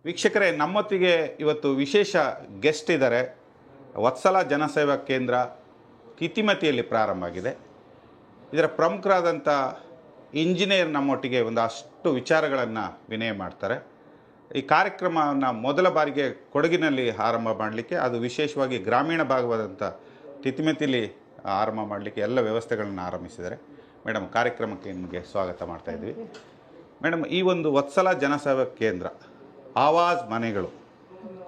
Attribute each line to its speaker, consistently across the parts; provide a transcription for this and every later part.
Speaker 1: ವೀಕ್ಷಕರೇ, ನಮ್ಮೊತ್ತಿಗೆ ಇವತ್ತು ವಿಶೇಷ ಗೆಸ್ಟ್ ಇದ್ದಾರೆ. ವತ್ಸಲ ಜನಸೇವಾ ಕೇಂದ್ರ ತಿತಿಮತಿಯಲ್ಲಿ ಪ್ರಾರಂಭ ಆಗಿದೆ. ಇದರ ಪ್ರಮುಖರಾದಂಥ ಇಂಜಿನಿಯರ್ ನಮ್ಮೊಟ್ಟಿಗೆ ಒಂದಷ್ಟು ವಿಚಾರಗಳನ್ನು ವಿನಿಮಯ ಮಾಡ್ತಾರೆ. ಈ ಕಾರ್ಯಕ್ರಮವನ್ನು ಮೊದಲ ಬಾರಿಗೆ ಕೊಡಗಿನಲ್ಲಿ ಆರಂಭ ಮಾಡಲಿಕ್ಕೆ, ಅದು ವಿಶೇಷವಾಗಿ ಗ್ರಾಮೀಣ ಭಾಗವಾದಂಥ ತಿತಿಮತಿಯಲ್ಲಿ ಆರಂಭ ಮಾಡಲಿಕ್ಕೆ ಎಲ್ಲ ವ್ಯವಸ್ಥೆಗಳನ್ನು ಆರಂಭಿಸಿದ್ದಾರೆ. ಮೇಡಮ್, ಕಾರ್ಯಕ್ರಮಕ್ಕೆ ನಿಮಗೆ ಸ್ವಾಗತ ಮಾಡ್ತಾ ಇದ್ವಿ. ಮೇಡಮ್, ಈ ಒಂದು ವತ್ಸಲ ಜನಸೇವಾ ಕೇಂದ್ರ ಆವಾಜ್ ಮನೆಗಳು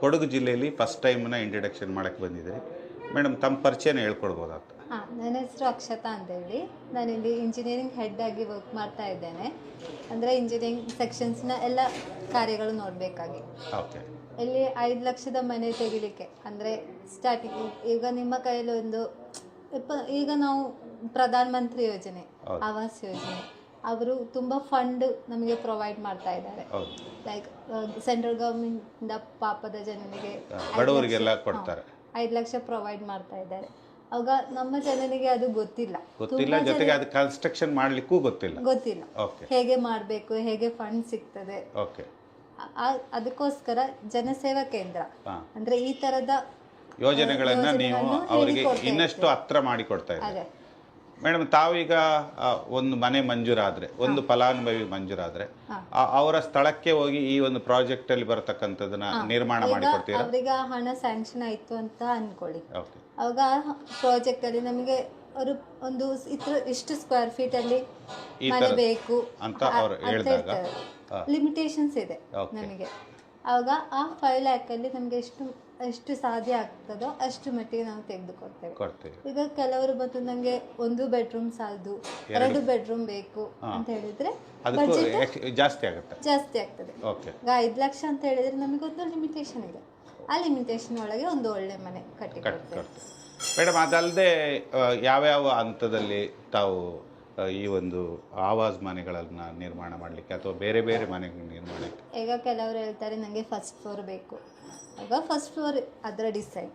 Speaker 1: ಕೊಡಗು ಜಿಲ್ಲೆಯಲ್ಲಿ ಫಸ್ಟ್ ಟೈಮ್ನ ಇಂಟ್ರಡಕ್ಷನ್ ಮಾಡೋಕ್ಕೆ ಬಂದಿದ್ದೀರಿ. ಮೇಡಮ್, ತಮ್ಮ ಪರಿಚಯನ ಹೇಳ್ಕೊಡ್ಬೋದಾಗ್ತದೆ?
Speaker 2: ನನ್ನ ಹೆಸರು ಅಕ್ಷತಾ ಅಂತೇಳಿ. ನಾನಿಲ್ಲಿ ಇಂಜಿನಿಯರಿಂಗ್ ಹೆಡ್ ಆಗಿ ವರ್ಕ್ ಮಾಡ್ತಾ ಇದ್ದೇನೆ. ಅಂದರೆ ಇಂಜಿನಿಯರಿಂಗ್ ಸೆಕ್ಷನ್ಸ್ನ ಎಲ್ಲ ಕಾರ್ಯಗಳು ನೋಡಬೇಕಾಗಿ.
Speaker 1: ಓಕೆ.
Speaker 2: ಇಲ್ಲಿ 5 ಲಕ್ಷದ ಮನೆ ತೆಗಿಲಿಕ್ಕೆ ಅಂದರೆ ಸ್ಟಾರ್ಟಿಂಗ್ ಈಗ ನಿಮ್ಮ ಕೈಯಲ್ಲಿ ಒಂದು ಈಗ ನಾವು ಪ್ರಧಾನ ಮಂತ್ರಿ ಯೋಜನೆ, ಆವಾಸ್ ಯೋಜನೆ, ಅವರು ತುಂಬ ಫಂಡ್ ನಮಗೆ ಪ್ರೊವೈಡ್ ಮಾಡ್ತಾ ಇದ್ದಾರೆ. ಲೈಕ್ ಸೆಂಟ್ರಲ್ ಗೌರ್ಮೆಂಟಿಂದ ಪಾಪದ ಜನರಿಗೆ
Speaker 1: ಬಡವರಿಗೆಲ್ಲ ಕೊಡ್ತಾರೆ,
Speaker 2: 5 ಲಕ್ಷ ಪ್ರೊವೈಡ್ ಮಾಡ್ತಾ ಇದ್ದಾರೆ. ಅವಾಗ ನಮ್ಮ ಜನರಿಗೆ ಅದು ಗೊತ್ತಿಲ್ಲ,
Speaker 1: ಜೊತೆಗೆ ಅದು ಕನ್ಸ್ಟ್ರಕ್ಷನ್ ಮಾಡ್ಲಿಕ್ಕೂ ಗೊತ್ತಿಲ್ಲ
Speaker 2: ಹೇಗೆ ಮಾಡಬೇಕು, ಹೇಗೆ ಫಂಡ್ ಸಿಗ್ತದೆ. ಅದಕ್ಕೋಸ್ಕರ ಜನಸೇವಾ ಕೇಂದ್ರ ಅಂದ್ರೆ ಈ ತರದ
Speaker 1: ಯೋಜನೆಗಳನ್ನ ನೀವು ಅವರಿಗೆ ಇನ್ನಷ್ಟು ಹತ್ರ ಮಾಡಿ ಕೊಡ್ತಾ ಇದ್ದಾರೆ. ಮೇಡಮ್, ತಾವೀಗ ಒಂದು ಮನೆ ಮಂಜೂರಾದ್ರೆ, ಒಂದು ಫಲಾನುಭವಿ ಮಂಜೂರಾದ್ರೆ, ಅವರ ಸ್ಥಳಕ್ಕೆ ಹೋಗಿ ಈ ಒಂದು ಪ್ರಾಜೆಕ್ಟ್ ಅಲ್ಲಿ ಬರತಕ್ಕಂಥದನ್ನ ನಿರ್ಮಾಣ ಮಾಡಿ ಕೊಡ್ತೀರಾ?
Speaker 2: ಅವ್ರಿಗೆ ಹಣ ಸ್ಯಾಂಕ್ಷನ್ ಆಯ್ತು ಅಂತ ಅನ್ಕೊಳ್ಳಿ. ಅವಾಗ ಪ್ರಾಜೆಕ್ಟ್ ಅಲ್ಲಿ ನಮಗೆ ಒಂದು ಇಷ್ಟು ಸ್ಕ್ವೇರ್ ಫೀಟ್ ಅಲ್ಲಿ ಮನೆ ಬೇಕು
Speaker 1: ಅಂತ ಅವ್ರು ಹೇಳಿದಾಗ
Speaker 2: ಲಿಮಿಟೇಷನ್ಸ್ ಇದೆ ನಮಗೆ. ಅವಾಗ ಆ 5 lakh ಅಲ್ಲಿ ನಮಗೆ ಎಷ್ಟು ಸಾಧ್ಯ ಆಗ್ತದೋ ಅಷ್ಟು ಮಟ್ಟಿಗೆ ನಾವು ತೆಗೆದುಕೊಡ್ತೇವೆ. ಈಗ ಕೆಲವರು ಬಂದು ನಂಗೆ 1 ಬೆಡ್ರೂಮ್ ಸಾಲದು, 2 ಬೆಡ್ರೂಮ್ ಬೇಕು ಅಂತ ಹೇಳಿದ್ರೆ
Speaker 1: ಜಾಸ್ತಿ ಆಗ್ತದೆ.
Speaker 2: ಈಗ 5 ಲಕ್ಷ ಅಂತ ಹೇಳಿದ್ರೆ ನಮಗೊಂದು ಲಿಮಿಟೇಷನ್ ಇದೆ. ಆ ಲಿಮಿಟೇಷನ್ ಒಳಗೆ ಒಂದು ಒಳ್ಳೆ ಮನೆ ಕಟ್ಟಿ ಕೊಡ್ತೇವೆ.
Speaker 1: ಮೇಡಮ್, ಅದಲ್ಲದೆ ಯಾವ್ಯಾವ ಹಂತದಲ್ಲಿ ತಾವು ಈ ಒಂದು ಆವಾಸ್ ಮನೆಗಳನ್ನ ನಿರ್ಮಾಣ ಮಾಡಲಿಕ್ಕೆ ಅಥವಾ ಬೇರೆ ಬೇರೆ ಮನೆಗಳ ನಿರ್ಮಾಣಕ್ಕೆ?
Speaker 2: ಈಗ ಕೆಲವರು ಹೇಳ್ತಾರೆ ನನಗೆ ಫಸ್ಟ್ ಫ್ಲೋರ್ ಬೇಕು. ಆಗ ಫಸ್ಟ್ ಫ್ಲೋರ್ ಅದರ ಡಿಸೈಡ್.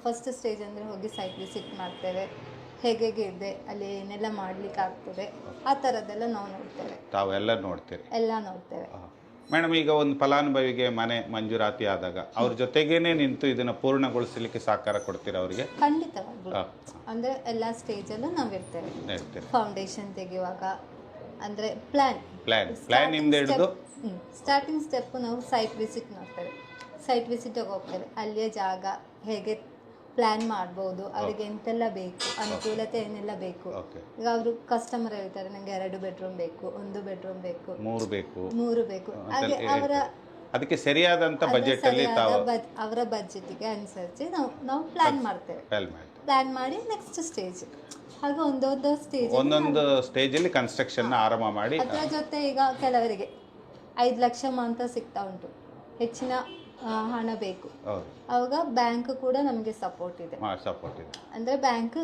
Speaker 2: ಫಸ್ಟ್ ಸ್ಟೇಜ್ ಅಂದರೆ ಹೋಗಿ ಸೈಟ್ ವಿಸಿಟ್ ಮಾಡ್ತೇವೆ, ಹೇಗೆ ಇದೆ ಅಲ್ಲಿ ಏನೆಲ್ಲ ಮಾಡ್ಲಿಕ್ಕೆ ಆಗ್ತದೆ, ಆ ಥರದ್ದೆಲ್ಲ ನಾವು ನೋಡ್ತೇವೆ.
Speaker 1: ತಾವೆಲ್ಲ ನೋಡ್ತೀರಿ?
Speaker 2: ಎಲ್ಲ ನೋಡ್ತೇವೆ.
Speaker 1: ಮೇಡಮ್, ಈಗ ಒಂದು ಫಲಾನುಭವಿಗೆ ಮನೆ ಮಂಜೂರಾತಿ ಆದಾಗ ಅವ್ರ ಜೊತೆಗೇನೆ ನಿಂತು ಇದನ್ನ ಪೂರ್ಣಗೊಳಿಸಲಿಕ್ಕೆ ಸಹಕಾರ ಕೊಡ್ತೀರಾ ಅವರಿಗೆ?
Speaker 2: ಖಂಡಿತವಾಗ್ಲೂ. ಅಂದ್ರೆ ಎಲ್ಲ ಸ್ಟೇಜಲ್ಲೂ ನಾವು ಇರ್ತೇವೆ. ಫೌಂಡೇಶನ್ ತೆಗೆಯುವಾಗ ಅಂದ್ರೆ ಪ್ಲಾನ್ ಇಂದ ಹಿಡಿದು ಸ್ಟಾರ್ಟಿಂಗ್ ಸ್ಟೆಪ್ ನಾವು ಸೈಟ್ ವಿಸಿಟ್ ಮಾಡ್ತೇವೆ. ಸೈಟ್ ವಿಸಿಟ್ ಹೋಗ್ತೇವೆ, ಅಲ್ಲಿಯ ಜಾಗ ಹೇಗೆ ಪ್ಲಾನ್ ಮಾಡ್ಬೋದು, ಅವರಿಗೆ ಎಂತೆಲ್ಲ ಬೇಕು, ಅನುಕೂಲತೆ ಏನೆಲ್ಲ ಬೇಕು. ಈಗ ಅವರು ಕಸ್ಟಮರ್ ಹೇಳ್ತಾರೆ ನನಗೆ 2 ಬೆಡ್ರೂಮ್ ಬೇಕು, 1 ಬೆಡ್ರೂಮ್ ಬೇಕು, 3 ಬೇಕು. ಹಾಗೆ
Speaker 1: ಅದಕ್ಕೆ ಸರಿಯಾದಂತ ಬಜೆಟ್ ಅಲ್ಲಿ
Speaker 2: ಅವರ ಬಜೆಟ್ಗೆ ಅನುಸರಿಸಿ ನಾವು ಪ್ಲಾನ್ ಮಾಡ್ತೇವೆ. ಪ್ಲಾನ್ ಮಾಡಿ ನೆಕ್ಸ್ಟ್ ಸ್ಟೇಜ್ ಹಾಗೆ ಒಂದೊಂದು
Speaker 1: ಸ್ಟೇಜ್ ಅಲ್ಲಿ ಕನ್ಸ್ಟ್ರಕ್ಷನ್ ಆರಂಭ ಮಾಡಿ.
Speaker 2: ಅದರ ಜೊತೆ ಈಗ ಕೆಲವರಿಗೆ 5 ಲಕ್ಷ ಮಾತ್ರ ಸಿಗ್ತಾ ಉಂಟು, ಹೆಚ್ಚಿನ ಹಣ ಬೇಕು. ಅವಾಗ ಬ್ಯಾಂಕ್ ಕೂಡ ನಮಗೆ ಸಪೋರ್ಟ್ ಇದೆ. ಅಂದ್ರೆ ಬ್ಯಾಂಕ್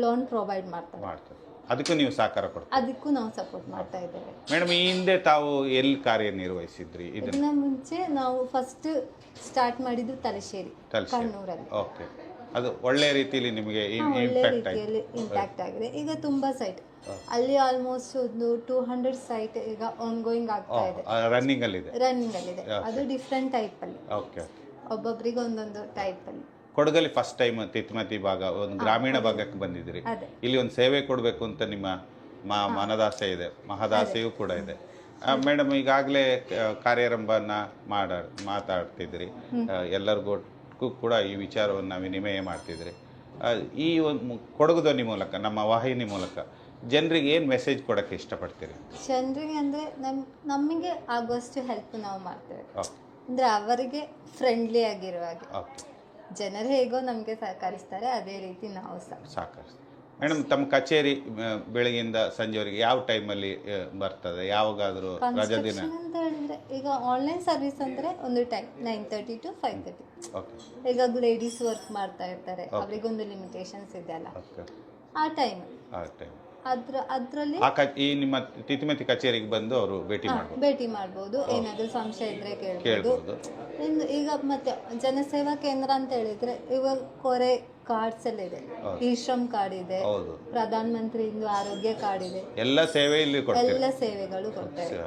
Speaker 2: ಲೋನ್ ಪ್ರೊವೈಡ್ ಮಾಡ್ತಾರೆ.
Speaker 1: ಅದಕ್ಕೂ ನೀವು ಸಹಕಾರ ಕೊಡ್ತೀರಾ?
Speaker 2: ಅದಕ್ಕೂ ನಾವು ಸಪೋರ್ಟ್ ಮಾಡ್ತಾ ಇದ್ದೇವೆ.
Speaker 1: ಮೇಡಮ್, ಈ ಹಿಂದೆ ತಾವು ಎಲ್ಲಿ ಕಾರ್ಯನಿರ್ವಹಿಸಿದ್ರಿ?
Speaker 2: ಇದನ್ನ ಮುಂಚೆ ನಾವು ಫಸ್ಟ್ ಸ್ಟಾರ್ಟ್ ಮಾಡಿದ್ದು ತಲಶೇರಿ, ಕಣ್ಣೂರಲ್ಲಿ.
Speaker 1: ಓಕೆ. ಅದು ಒಳ್ಳೆ ರೀತಿಯಲ್ಲಿ ನಿಮಗೆ
Speaker 2: ಇಂಪ್ಯಾಕ್ಟ್ ಆಗಿದೆ. ಈಗ ತುಂಬಾ ಸೈಟ್ ಅಲ್ಲಿ ಆಲ್ಮೋಸ್ಟ್ ಒಂದು 200 ಸೈಟ್ ಈಗ ಆನ್ಗೋಯಿಂಗ್ ಆಗ್ತಾ ಇದೆ,
Speaker 1: ರನ್ನಿಂಗ್ ಅಲ್ಲಿ ಇದೆ.
Speaker 2: ಅದು ಡಿಫ್ರೆಂಟ್ ಟೈಪ್ ಅಲ್ಲಿ, ಒಬ್ಬೊಬ್ಬರಿಗೆ ಒಂದೊಂದು ಟೈಪ್ ಅಲ್ಲಿ.
Speaker 1: ಕೊಡಗಲ್ಲಿ ಫಸ್ಟ್ ಟೈಮ್ ತಿತಿಮತಿ ಭಾಗ, ಒಂದು ಗ್ರಾಮೀಣ ಭಾಗಕ್ಕೆ ಬಂದಿದ್ದೀರಿ. ಇಲ್ಲಿ ಒಂದು ಸೇವೆ ಕೊಡಬೇಕು ಅಂತ ನಿಮ್ಮ ಮನದಾಸೆ ಇದೆ, ಮಹದಾಸೆಯೂ ಕೂಡ ಇದೆ. ಮೇಡಮ್, ಈಗಾಗಲೇ ಕಾರ್ಯಾರಂಭನ ಮಾತಾಡ್ತಿದ್ರಿ, ಎಲ್ಲರಿಗೂ ಕೂಡ ಈ ವಿಚಾರವನ್ನು ವಿನಿಮಯ ಮಾಡ್ತಿದ್ರಿ. ಈ ಒಂದು ಕೊಡಗು ಧ್ವನಿ ಮೂಲಕ, ನಮ್ಮ ವಾಹಿನಿ ಮೂಲಕ ಜನರಿಗೆ ಏನು ಮೆಸೇಜ್ ಕೊಡೋಕ್ಕೆ ಇಷ್ಟಪಡ್ತೀರಿ?
Speaker 2: ಜನರಿಗೆ ಅಂದರೆ ನಮಗೆ ಆಗುವಷ್ಟು ಹೆಲ್ಪ್ ನಾವು ಮಾಡ್ತೇವೆ. ಅಂದರೆ ಅವರಿಗೆ ಫ್ರೆಂಡ್ಲಿ ಆಗಿರುವ ಹಾಗೆ, ಜನರು ಹೇಗೋ ನಮಗೆ ಸಹಕರಿಸ್ತಾರೆ ಅದೇ ರೀತಿ ನಾವು
Speaker 1: ಸಹಕರಿಸ್ತೀವಿ. ಮೇಡಮ್, ತಮ್ಮ ಕಚೇರಿ ಬೆಳಗ್ಗೆಯಿಂದ ಸಂಜೆವರೆಗೆ ಯಾವ ಟೈಮಲ್ಲಿ ಬರ್ತದೆ? ಯಾವಾಗಾದರೂ ರಜಾ ದಿನ
Speaker 2: ಅಂತ ಹೇಳಿದ್ರೆ ಈಗ ಆನ್ಲೈನ್ ಸರ್ವಿಸ್ ಅಂದರೆ ಒಂದು ಟೈಮ್ 9:30 to 5:30. ಈಗ ಲೇಡೀಸ್ ವರ್ಕ್ ಮಾಡ್ತಾ ಇರ್ತಾರೆ, ಅವರಿಗೊಂದು ಲಿಮಿಟೇಷನ್ಸ್ ಇದೆ ಅಲ್ಲ, ಆ ಟೈಮ್ ಅದ್ರಲ್ಲಿ
Speaker 1: ಈ ನಿಮ್ಮ ತಿತಿಮತಿ ಕಚೇರಿಗೆ ಬಂದು ಅವರು
Speaker 2: ಭೇಟಿ ಮಾಡ್ಬೋದು. ಏನಾದ್ರು ಸಂಶಯ ಇದ್ರೆ ಕೇಳ್ಬೋದು.
Speaker 1: ಕೇಳ್ಬೋದು.
Speaker 2: ಈಗ ಮತ್ತೆ ಜನಸೇವಾ ಕೇಂದ್ರ ಅಂತ ಹೇಳಿದ್ರೆ ಇವಾಗ ಕೊರೆ ಕಾರ್ಡ್ಸ್ ಎಲ್ಲ ಇದೆ. ಈ ಶ್ರಮ್ ಕಾರ್ಡ್ ಇದೆ, ಪ್ರಧಾನ ಮಂತ್ರಿ ಇಂದು ಆರೋಗ್ಯ ಕಾರ್ಡ್ ಇದೆ.
Speaker 1: ಎಲ್ಲ ಸೇವೆ ಇಲ್ಲಿ
Speaker 2: ಎಲ್ಲ ಸೇವೆಗಳು ಕೊಡ್ತಾರೆ.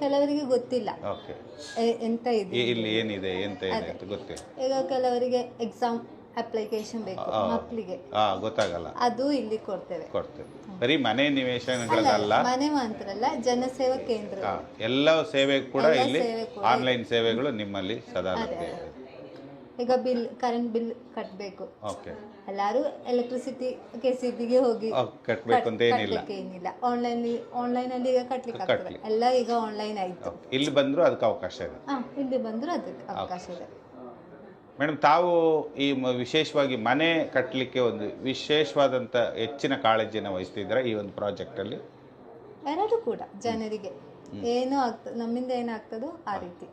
Speaker 2: ಕೆಲವರಿಗೆ ಗೊತ್ತಿಲ್ಲ ಎಂತ ಇದೆ,
Speaker 1: ಇಲ್ಲಿ ಏನಿದೆ ಎಂತ ಇದೆ ಅಂತ ಗೊತ್ತಿಲ್ಲ.
Speaker 2: ಈಗ ಕೆಲವರಿಗೆ ಎಕ್ಸಾಮ್ ಅಪ್ಲಿಕೇಶನ್ ಬೇಕು ಮಕ್ಕಳಿಗೆ,
Speaker 1: ಗೊತ್ತಾಗಲ್ಲ,
Speaker 2: ಅದು ಇಲ್ಲಿ ಕೊಡ್ತೇವೆ.
Speaker 1: ಬರೀ ಮನೆ ನಿವೇಶನಗಳಲ್ಲ,
Speaker 2: ಮನೆ ಮಾತ್ರ ಅಲ್ಲ, ಜನಸೇವಾ ಕೇಂದ್ರ
Speaker 1: ಎಲ್ಲ ಸೇವೆ ಕೂಡ ಇಲ್ಲಿ ಆನ್ಲೈನ್ ಸೇವೆಗಳು ನಿಮ್ಮಲ್ಲಿ ಸದಾ ಲಭ್ಯ ಇದೆ.
Speaker 2: ಈಗ ಕರೆಂಟ್ ಬಿಲ್ ಕಟ್ಟಬೇಕು, ಎಲ್ಲಾರು ಎಲೆಕ್ಟ್ರಿಸಿಟಿ ಕೆಸಿಬಿಗೆ ಹೋಗಿ
Speaker 1: ಕಟ್ಟಬೇಕು ಅಂತ
Speaker 2: ಏನಿಲ್ಲ. ಆನ್ಲೈನ್ ಅಲ್ಲಿ ಈಗ ಕಟ್ಲಿಕ್ಕೆ ಆಗ್ತದೆ, ಎಲ್ಲ ಈಗ ಆನ್ಲೈನ್ ಆಯ್ತು.
Speaker 1: ಇಲ್ಲಿ ಬಂದ್ರು ಅದಕ್ಕೆ ಅವಕಾಶ ಇದೆ.
Speaker 2: ಇಲ್ಲಿ ಬಂದ್ರು ಅದಕ್ಕೆ ಅವಕಾಶ ಇದೆ.
Speaker 1: ಮೇಡಮ್, ತಾವು ಈ ವಿಶೇಷವಾಗಿ ಮನೆ ಕಟ್ಟಲಿಕ್ಕೆ ಒಂದು ವಿಶೇಷವಾದಂಥ ಹೆಚ್ಚಿನ ಕಾಳಜಿಯನ್ನು ವಹಿಸ್ತಿದ್ರೆ ಈ ಒಂದು ಪ್ರಾಜೆಕ್ಟ್ ಅಲ್ಲಿ?
Speaker 2: ಎರಡು ಕೂಡ ಜನರಿಗೆ ಏನು ಆಗ್ತದೆ, ನಮ್ಮಿಂದ ಏನಾಗ್ತದೋ ಆ ರೀತಿ.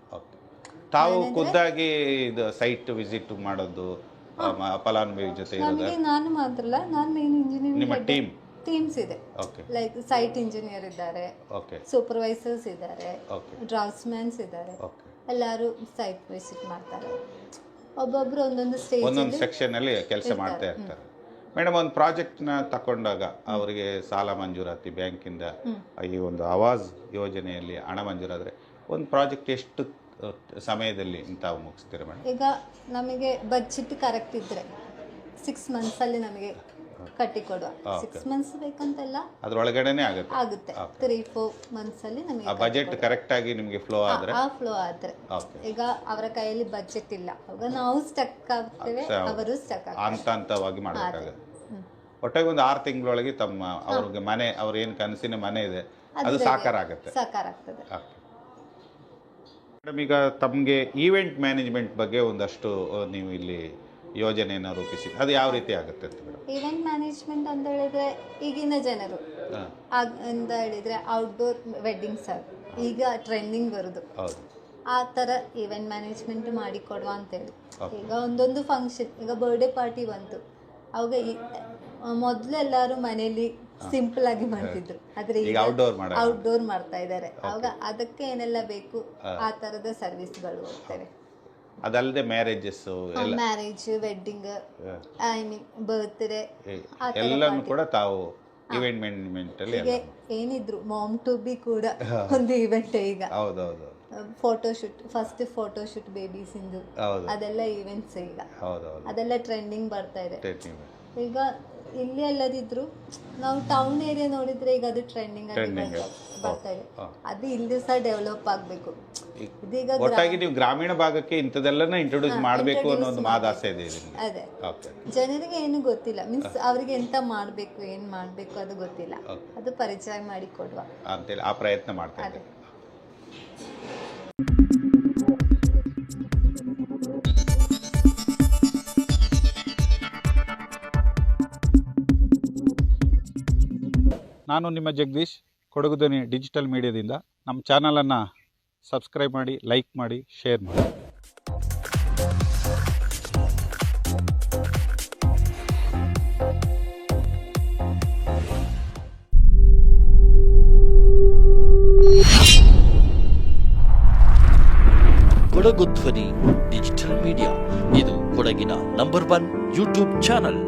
Speaker 1: ತಾವು ಖುದ್ದಾಗಿ ಇದು ಸೈಟ್ ವಿಸಿಟ್ ಮಾಡೋದು, ಫಲಾನುಭವಿ ಜೊತೆ
Speaker 2: ನಮಗೆ ನಾನು ಮಾತ್ರ ಅಲ್ಲ, ನಾನು ಮೇನ್ ಇಂಜಿನಿಯರಿಂಗ್,
Speaker 1: ನಿಮ್ಮ
Speaker 2: ಟೀಮ್ಸ್ ಇದೆ. ಲೈಕ್ ಸೈಟ್ ಇಂಜಿನಿಯರ್ ಇದ್ದಾರೆ, ಸೂಪರ್ವೈಸರ್ಸ್ ಇದ್ದಾರೆ, ಡ್ರಾಫ್ಟ್ಸ್ಮನ್ಸ್ ಇದ್ದಾರೆ. ಎಲ್ಲರೂ ಸೈಟ್ ವಿಸಿಟ್ ಮಾಡ್ತಾರೆ. ಒಬ್ಬೊಬ್ರು ಒಂದೊಂದು
Speaker 1: ಸೆಕ್ಷನ್ ಅಲ್ಲಿ ಕೆಲಸ ಮಾಡ್ತಾ ಇರ್ತಾರೆ. ಮೇಡಮ್, ಒಂದು ಪ್ರಾಜೆಕ್ಟ್ನ ತಗೊಂಡಾಗ ಅವರಿಗೆ ಸಾಲ ಮಂಜೂರಾತಿ ಬ್ಯಾಂಕಿಂದ, ಈ ಒಂದು ಆವಾಸ್ ಯೋಜನೆಯಲ್ಲಿ ಹಣ ಮಂಜೂರಾದರೆ ಒಂದು ಪ್ರಾಜೆಕ್ಟ್ ಎಷ್ಟು ಸಮಯದಲ್ಲಿ ತಾವು ಮುಗಿಸ್ತೀರಾ ಮೇಡಮ್?
Speaker 2: ಈಗ ನಮಗೆ ಬಜೆಟ್ ಕರೆಕ್ಟ್ ಇದ್ರೆ 6 months ಅಲ್ಲಿ ನಮಗೆ ಕಟ್ಟಿ ಕೊಡುವ. 6 months ಬೇಕಂತಲ್ಲ,
Speaker 1: ಅದರೊಳಗಡೆನೆ
Speaker 2: ಆಗುತ್ತೆ. 3-4 months ಅಲ್ಲಿ ನಮಗೆ
Speaker 1: ಬಜೆಟ್ ಕರೆಕ್ಟ್ ಆಗಿ ನಿಮಗೆ ಫ್ಲೋ ಆದ್ರೆ
Speaker 2: ಈಗ ಅವರ ಕೈಯಲ್ಲಿ ಬಜೆಟ್ ಇಲ್ಲ, ಆಗ ನಾವು ಸ್ಟಕ್ ಆಗ್ತೇವೆ, ಅವರು ಸ್ಟಕ್ ಆಗ್ತಾರೆ.
Speaker 1: ಹಂತವಾಗಿ ಮಾಡಬೇಕಾಗುತ್ತೆ. ಒಟ್ಟಾಗಿ ಒಂದು 6 ತಿಂಗಳೊಳಗೆ ತಮ್ಮ ಅವ್ರಿಗೆ ಮನೆ, ಅವ್ರ ಏನು ಕನಸಿನ ಮನೆ ಇದೆ ಅದು ಸಾಕಾರ
Speaker 2: ಆಗ್ತದೆ.
Speaker 1: ಮೇಡಮ್, ಈಗ ತಮಗೆ ಈವೆಂಟ್ ಮ್ಯಾನೇಜ್ಮೆಂಟ್ ಬಗ್ಗೆ ಒಂದಷ್ಟು ನೀವು ಇಲ್ಲಿ ಯೋಜನೆಯನ್ನು ರೂಪಿಸಿ, ಅದು ಯಾವ ರೀತಿ ಆಗುತ್ತೆ ಅಂತ ಮೇಡಮ್?
Speaker 2: ಈವೆಂಟ್ ಮ್ಯಾನೇಜ್ಮೆಂಟ್ ಅಂತ ಹೇಳಿದ್ರೆ ಈಗಿನ ಜನರು ಅಂತ ಹೇಳಿದ್ರೆ ಔಟ್ಡೋರ್ ವೆಡ್ಡಿಂಗ್ಸ್ ಈಗ ಟ್ರೆಂಡಿಂಗ್ ಬರುದು, ಆ ಥರ ಈವೆಂಟ್ ಮ್ಯಾನೇಜ್ಮೆಂಟ್ ಮಾಡಿ ಕೊಡುವ ಅಂತೇಳಿ. ಈಗ ಒಂದೊಂದು ಫಂಕ್ಷನ್, ಈಗ ಬರ್ಡೇ ಪಾರ್ಟಿ ಬಂತು, ಅವಾಗ ಮೊದಲು ಎಲ್ಲರೂ ಮನೆಯಲ್ಲಿ ಸಿಂಪಲ್ ಆಗಿ ಮಾಡ್ತಿದ್ರು, ಆದ್ರೆ ಈಗ ಔಟ್ಡೋರ್ ಮಾಡ್ತಾ ಇದ್ದಾರೆ. ಅವಾಗ ಅದಕ್ಕೆ ಏನೆಲ್ಲ ಬೇಕು ಆ ತರದ ಸರ್ವಿಸ್ಗಳು ಹೋಗ್ತವೆ.
Speaker 1: ಅದಲ್ಲದೆ marriage,
Speaker 2: wedding, I mean birthday,
Speaker 1: ಎಲ್ಲಾನು ಕೂಡ ತಾವು ಇವೆಂಟ್ ಮ್ಯಾನೇಜ್ಮೆಂಟ್ ಅಲ್ಲಿ
Speaker 2: ಏನಿದ್ರು ಮಾಮ್ ಟು ಬಿ ಕೂಡ ಒಂದು ಇವೆಂಟ್. ಈಗ ಫೋಟೋಶೂಟ್, ಫಸ್ಟ್ ಫೋಟೋಶೂಟ್ ಬೇಬೀಸ್ ಇಂದು ಅದೆಲ್ಲ ಇವೆಂಟ್ಸ್ ಈಗ ಅದೆಲ್ಲ ಟ್ರೆಂಡಿಂಗ್ ಬರ್ತಾ ಇದೆ. ಈಗ ಇಲ್ಲಿ ಅಲ್ಲದಿದ್ರು ನಾವು ಟೌನ್ ಏರಿಯಾ ನೋಡಿದ್ರೆ ಈಗ ಅದು ಟ್ರೆಂಡಿಂಗ್ ಆಗಿ ಬರ್ತಾ ಇದೆ. ಅದು ಇಲ್ಲಿ ಸಹ ಡೆವಲಪ್ ಆಗಬೇಕು. ಇದೀಗ
Speaker 1: ಒಟ್ಟಾಗಿ ನೀವು ಗ್ರಾಮೀಣ ಭಾಗಕ್ಕೆ ಇಂಥದೆಲ್ಲನ ಇಂಟ್ರೊಡ್ಯೂಸ್ ಮಾಡಬೇಕು ಅನ್ನೋ ಒಂದು ಮಾದಾಸೆ ಇದೆ.
Speaker 2: ಅದೇ, ಜನರಿಗೆ ಏನು ಗೊತ್ತಿಲ್ಲ, ಮೀನ್ಸ್ ಅವರಿಗೆ ಎಂತ ಮಾಡಬೇಕು, ಏನು ಮಾಡಬೇಕು ಅದು ಗೊತ್ತಿಲ್ಲ, ಅದು ಪರಿಚಯ ಮಾಡಿ ಕೊಡುವ
Speaker 1: ಅಂತೇಳಿ ಆ ಪ್ರಯತ್ನ ಮಾಡ್ತಾ ಇದ್ದಾರೆ. ನಾನು ನಿಮ್ಮ ಜಗದೀಶ್, ಕೊಡಗು ಧ್ವನಿ ಡಿಜಿಟಲ್ ಮೀಡಿಯಾದಿಂದ. ನಮ್ಮ ಚಾನಲನ್ನು ಸಬ್ಸ್ಕ್ರೈಬ್ ಮಾಡಿ, ಲೈಕ್ ಮಾಡಿ, ಶೇರ್ ಮಾಡಿ.
Speaker 3: ಕೊಡಗು ಧ್ವನಿ ಡಿಜಿಟಲ್ ಮೀಡಿಯಾ, ಇದು ಕೊಡಗಿನ ನಂಬರ್ 1 ಯೂಟ್ಯೂಬ್ ಚಾನಲ್.